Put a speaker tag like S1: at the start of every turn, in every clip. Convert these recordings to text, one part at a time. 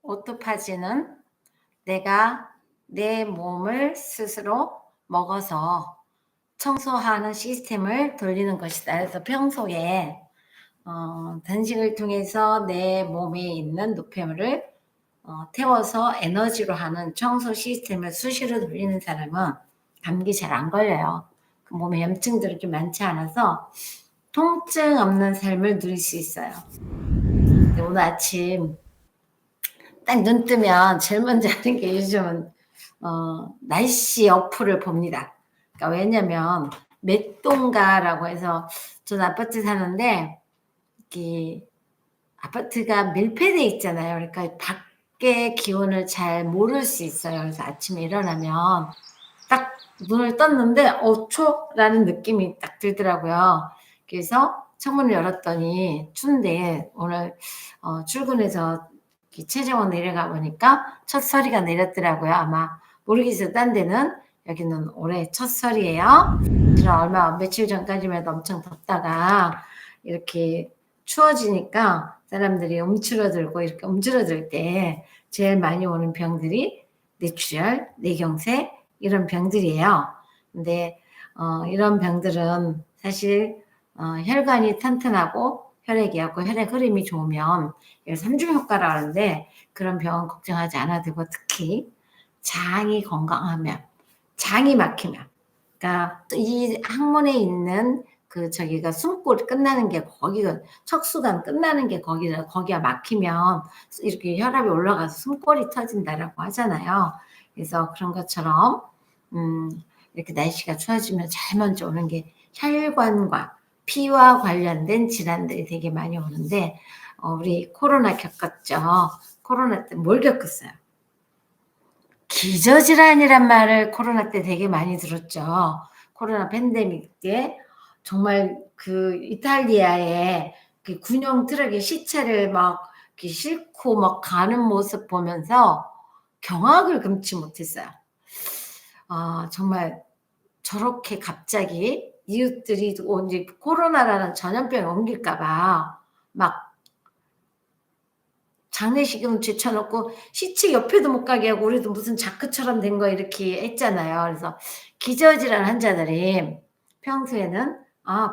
S1: 오토파지는 내가 내 몸을 스스로 먹어서 청소하는 시스템을 돌리는 것이다. 그래서 평소에 단식을 통해서 내 몸에 있는 노폐물을 태워서 에너지로 하는 청소 시스템을 수시로 돌리는 사람은 감기 잘 안 걸려요. 그 몸에 염증들이 좀 많지 않아서 통증 없는 삶을 누릴 수 있어요. 근데 오늘 아침 딱 눈 뜨면 제일 먼저 하는 게 요즘은 날씨 어플을 봅니다. 그러니까 왜냐면 맥동가라고 해서 저는 아파트 사는데 이렇게 아파트가 밀폐돼 있잖아요. 그러니까 밖에 기온을 잘 모를 수 있어요. 그래서 아침에 일어나면 딱 눈을 떴는데 초라는 느낌이 딱 들더라고요. 그래서 창문을 열었더니 추운데 오늘 출근해서 최저원 내려가 보니까 첫 서리가 내렸더라고요. 아마 모르겠어요. 딴 데는. 여기는 올해 첫 서리예요. 며칠 전까지만 해도 엄청 덥다가 이렇게 추워지니까 사람들이 움츠러들고 이렇게 움츠러들 때 제일 많이 오는 병들이 뇌출혈, 뇌경색 이런 병들이에요. 근데 이런 병들은 사실 혈관이 튼튼하고 혈액이 고 혈액 흐름이 좋으면 이걸 삼중 효과라 하는데 그런 병은 걱정하지 않아도 되고 특히 장이 건강하면 장이 막히면 그러니까 이 항문에 있는 저기가 숨골이 끝나는 게 거기가 척수관 끝나는 게 거기가 막히면 이렇게 혈압이 올라가서 숨골이 터진다라고 하잖아요. 그래서 그런 것처럼 이렇게 날씨가 추워지면 제일 먼저 오는 게 혈관과 피와 관련된 질환들이 되게 많이 오는데 우리 코로나 겪었죠. 코로나 때 뭘 겪었어요? 기저질환이란 말을 코로나 때 되게 많이 들었죠. 코로나 팬데믹 때 정말 그 이탈리아의 그 군용 트럭에 시체를 막 이렇게 싣고 막 가는 모습 보면서 경악을 금치 못했어요. 정말 저렇게 갑자기 이웃들이 이제 코로나라는 전염병이 옮길까봐 막 장례식은 제쳐놓고 시체 옆에도 못 가게 하고 우리도 무슨 자크처럼 된 거 이렇게 했잖아요. 그래서 기저질환 환자들이 평소에는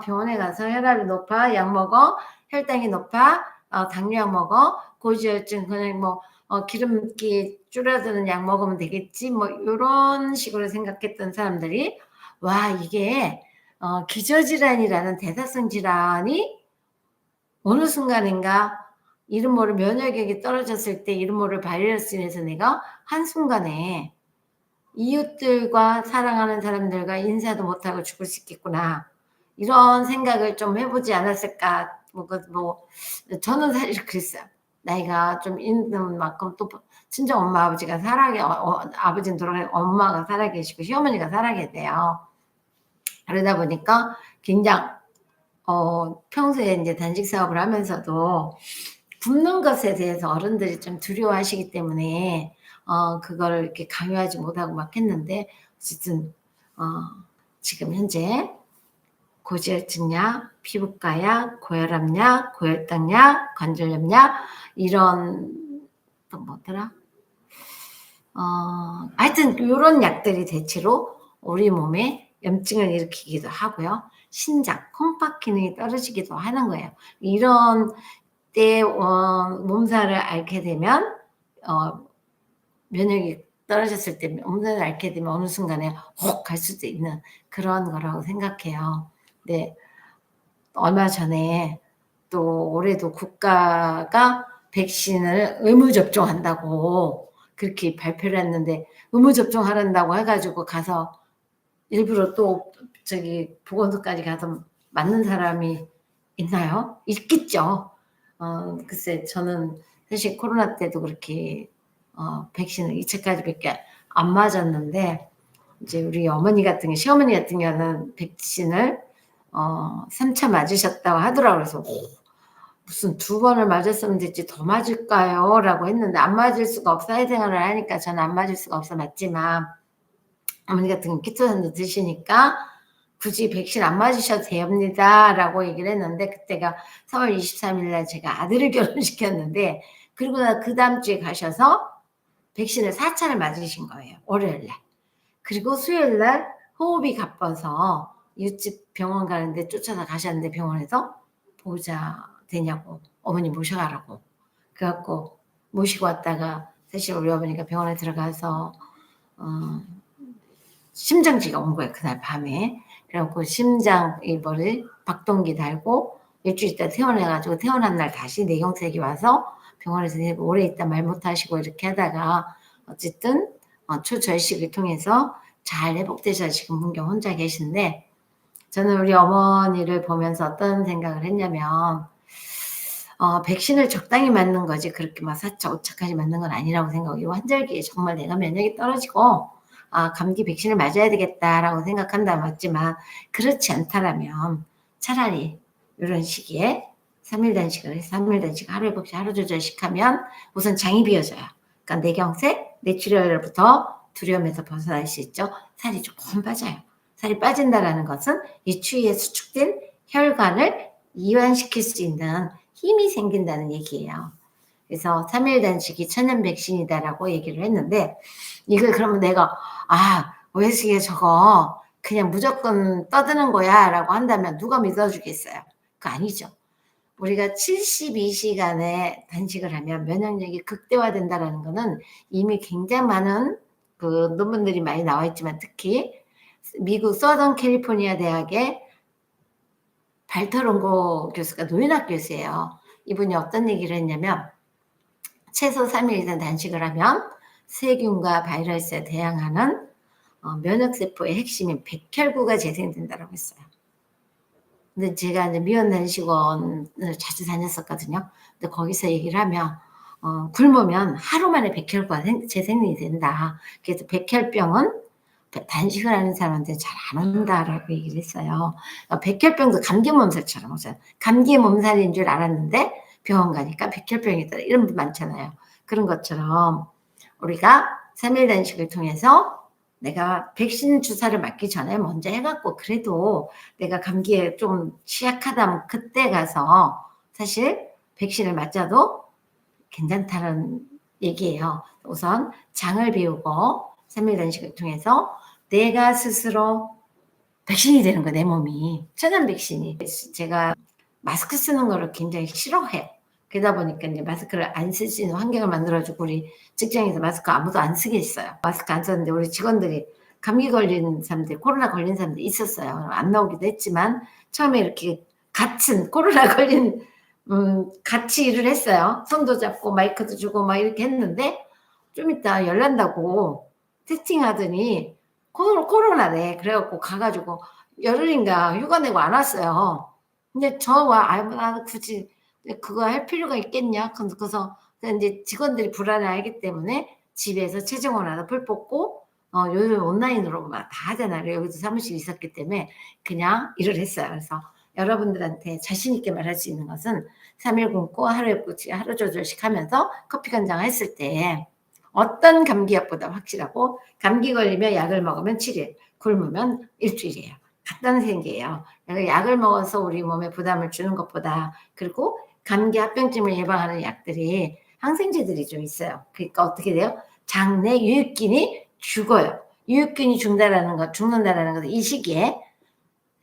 S1: 병원에 가서 혈압이 높아 약 먹어, 혈당이 높아 당뇨약 먹어, 고지혈증 그냥 뭐 기름기 줄어드는 약 먹으면 되겠지 뭐 요런 식으로 생각했던 사람들이 와 이게 기저질환이라는 대사성 질환이 어느 순간인가 이름 모를 면역력이 떨어졌을 때 이름 모를 바이러스로 인해서 내가 한순간에 이웃들과 사랑하는 사람들과 인사도 못하고 죽을 수 있겠구나. 이런 생각을 좀 해보지 않았을까. 저는 사실 그랬어요. 나이가 좀 있는 만큼 또 친정 엄마 아버지가 아버지는 돌아가시고 엄마가 살아계시고 시어머니가 살아계세요. 그러다 보니까 굉장히 평소에 이제 단식 사업을 하면서도 굶는 것에 대해서 어른들이 좀 두려워하시기 때문에 그거를 이렇게 강요하지 못하고 막 했는데 어쨌든 지금 현재 고지혈증약, 피부과약, 고혈압약, 고혈당약, 관절염약 이런 또 뭐더라? 하여튼 요런 약들이 대체로 우리 몸에 염증을 일으키기도 하고요. 신장, 콩팥 기능이 떨어지기도 하는 거예요. 이런 때 몸살을 앓게 되면 면역이 떨어졌을 때 몸살을 앓게 되면 어느 순간에 혹 갈 수도 있는 그런 거라고 생각해요. 네. 얼마 전에 또 올해도 국가가 백신을 의무 접종한다고 그렇게 발표를 했는데 의무 접종하란다고 해 가지고 가서 일부러 또 보건소까지 가서 맞는 사람이 있나요? 있겠죠. 글쎄 저는 사실 코로나 때도 그렇게 백신을 2차까지밖에 안 맞았는데 이제 우리 시어머니 같은 경우는 백신을 3차 맞으셨다고 하더라고요. 그래서 무슨 2번을 맞았으면 됐지 더 맞을까요? 라고 했는데 안 맞을 수가 없어. 사회생활을 하니까 저는 안 맞을 수가 없어 맞지만 어머니 같은 경우는 키토산도 드시니까 굳이 백신 안 맞으셔도 됩니다라고 얘기를 했는데 그때가 3월 23일 날 제가 아들을 결혼시켰는데 그리고 나 그다음 주에 가셔서 백신을 4차를 맞으신 거예요. 월요일 날. 그리고 수요일 날 호흡이 가빠서 이웃집 병원 가는데 쫓아서 가셨는데 병원에서 보호자 되냐고 어머니 모셔가라고. 그래 갖고 모시고 왔다가 사실 우리 어머니가 병원에 들어가서 심정지가 온 거예요. 그날 밤에. 그래 갖고 심장 이거를 박동기 달고 일주일 있다 퇴원해 가지고 퇴원한 날 다시 뇌경색이 와서 병원에서 오래 있다 말 못하시고 이렇게 하다가 어쨌든 초절식을 통해서 잘 회복되셔서 지금 문경 혼자 계신데 저는 우리 어머니를 보면서 어떤 생각을 했냐면 백신을 적당히 맞는 거지 그렇게 막 4차, 5차까지 맞는 건 아니라고 생각하고 환절기에 정말 내가 면역이 떨어지고 감기 백신을 맞아야 되겠다라고 생각한다 맞지만 그렇지 않다라면 차라리 이런 시기에 3일 단식을 해서 3일 단식 하루 회복식 하루 조절식 하면 우선 장이 비어져요. 그러니까 뇌경색, 뇌출혈부터 두려움에서 벗어날 수 있죠. 살이 조금 빠져요. 살이 빠진다라는 것은 이 추위에 수축된 혈관을 이완시킬 수 있는 힘이 생긴다는 얘기예요. 그래서 3일 단식이 천연 백신이다라고 얘기를 했는데 이걸 그러면 내가 오해식에 저거 그냥 무조건 떠드는 거야 라고 한다면 누가 믿어주겠어요? 그거 아니죠. 우리가 72시간의 단식을 하면 면역력이 극대화된다라는 거는 이미 굉장히 많은 그 논문들이 많이 나와 있지만 특히 미국 서던 캘리포니아 대학의 발터론고 교수가 노인학 교수예요. 이분이 어떤 얘기를 했냐면 최소 3일 이상 단식을 하면 세균과 바이러스에 대항하는 면역세포의 핵심인 백혈구가 재생된다고 했어요. 근데 제가 이제 미원단식원을 자주 다녔었거든요. 근데 거기서 얘기를 하면 굶으면 하루 만에 백혈구가 재생이 된다. 그래서 백혈병은 단식을 하는 사람한테 잘 안 온다라고 얘기를 했어요. 백혈병도 감기 몸살처럼 오잖아요. 감기 몸살인 줄 알았는데 병원 가니까 백혈병이다. 이런 분 많잖아요. 그런 것처럼 우리가 3일 단식을 통해서 내가 백신 주사를 맞기 전에 먼저 해갖고 그래도 내가 감기에 좀 취약하다면 그때 가서 사실 백신을 맞아도 괜찮다는 얘기예요. 우선 장을 비우고 3일 단식을 통해서 내가 스스로 백신이 되는 거야, 내 몸이. 천연 백신이. 제가 마스크 쓰는 거를 굉장히 싫어해요. 그러다 보니까 이제 마스크를 안 쓸 수 있는 환경을 만들어주고 우리 직장에서 마스크 아무도 안 쓰게 했어요. 마스크 안 썼는데 우리 직원들이 감기 걸린 사람들, 코로나 걸린 사람들 있었어요. 안 나오기도 했지만 처음에 이렇게 같은 코로나 걸린 같이 일을 했어요. 손도 잡고 마이크도 주고 막 이렇게 했는데 좀 이따 열난다고 테스팅하더니 코로나래. 그래갖고 가가지고 열흘인가 휴가 내고 안 왔어요. 근데 저와 나는 굳이 그거 할 필요가 있겠냐? 그래서 이제 직원들이 불안해하기 때문에 집에서 최종원하다 풀 뽑고 요즘 온라인으로 막 다 하잖아요. 여기도 사무실이 있었기 때문에 그냥 일을 했어요. 그래서 여러분들한테 자신 있게 말할 수 있는 것은 3일 굶고 하루에 하루 조절씩 하면서 커피 한 잔 했을 때 어떤 감기약보다 확실하고 감기 걸리면 약을 먹으면 7일, 굶으면 일주일이에요. 간단한 생계예요. 약을 먹어서 우리 몸에 부담을 주는 것보다 그리고 감기 합병증을 예방하는 약들이 항생제들이 좀 있어요. 그러니까 어떻게 돼요? 장내 유익균이 죽어요. 유익균이 죽는다라는 것은 이 시기에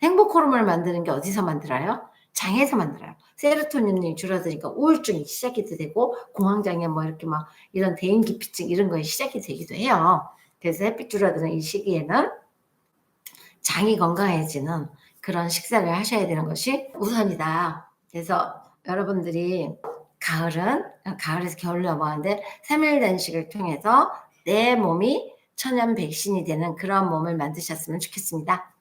S1: 행복 호르몬을 만드는 게 어디서 만들어요? 장에서 만들어요. 세로토닌이 줄어드니까 우울증이 시작이 되고 공황장애 뭐 이렇게 막 이런 대인기피증 이런 거에 시작이 되기도 해요. 그래서 햇빛 줄어드는 이 시기에는 장이 건강해지는 그런 식사를 하셔야 되는 것이 우선이다. 그래서 여러분들이 가을에서 겨울로 넘어가는데 3일 단식을 통해서 내 몸이 천연 백신이 되는 그런 몸을 만드셨으면 좋겠습니다.